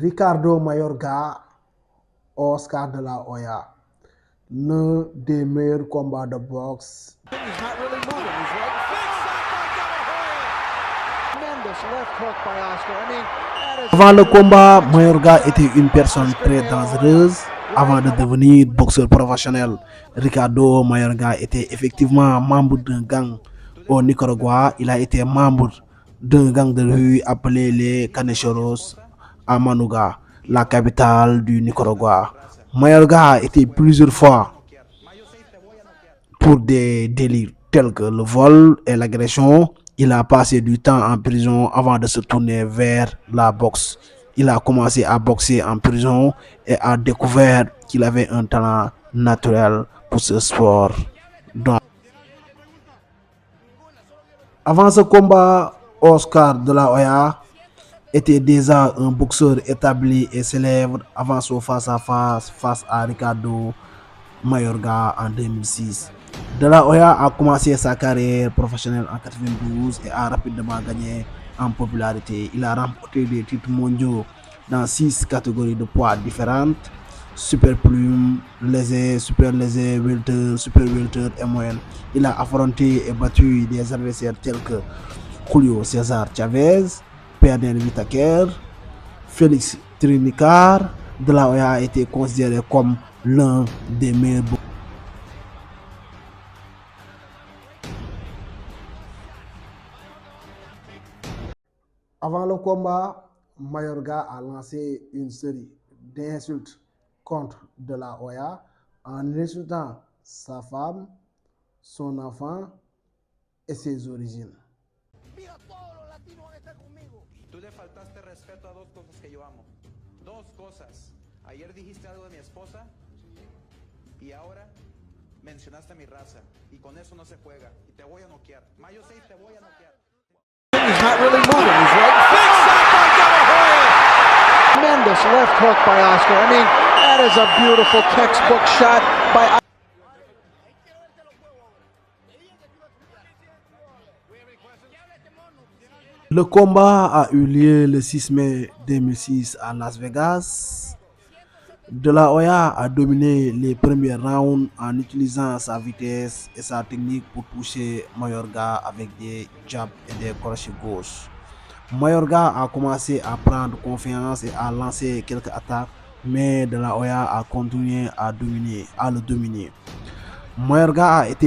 Ricardo Mayorga, Oscar de la Hoya, l'un des meilleurs combats de boxe. Avant le combat, Mayorga était une personne très dangereuse. Avant de devenir boxeur professionnel, Ricardo Mayorga était effectivement membre d'un gang au Nicaragua. Il a été membre d'un gang de rue appelé les Canecheros à Manuga, la capitale du Nicaragua. Mayorga a été plusieurs fois pour des délits tels que le vol et l'agression. Il a passé du temps en prison avant de se tourner vers la boxe. Il a commencé à boxer en prison et a découvert qu'il avait un talent naturel pour ce sport. Donc, avant ce combat, Oscar de la Hoya était déjà un boxeur établi et célèbre avant son face-à-face face à Ricardo Mayorga en 2006. De la Hoya a commencé sa carrière professionnelle en 1992 et a rapidement gagné en popularité. Il a remporté des titres mondiaux dans 6 catégories de poids différentes: super plume, léger, super léger, welter, super welter et moyenne. Il a affronté et battu des adversaires tels que Julio César Chavez, Pernell Whitaker, Félix Trinicar. De la Hoya a été considéré comme l'un des meilleurs boxeurs. Avant le combat, Mayorga a lancé une série d'insultes contre De la Hoya en insultant sa femme, son enfant et ses origines. Mira, todos los latinos van a estar conmigo. Tú le faltaste respeto a dos cosas que yo amo. Dos cosas. Ayer dijiste algo de mi esposa y ahora mencionaste mi raza. Y con eso no se juega. Y te voy a noquear. Mayo 6 te voy a noquear. He's not really moving. He's right. Big shot by De La Hoya. Tremendous left hook by Oscar. I mean, that is a beautiful textbook shot by. Le combat a eu lieu le 6 mai 2006 à Las Vegas. De la Hoya a dominé les premiers rounds en utilisant sa vitesse et sa technique pour toucher Mayorga avec des jabs et des crochets gauche. Mayorga a commencé à prendre confiance et à lancer quelques attaques, mais De la Hoya a continué à le dominer. Mayorga a été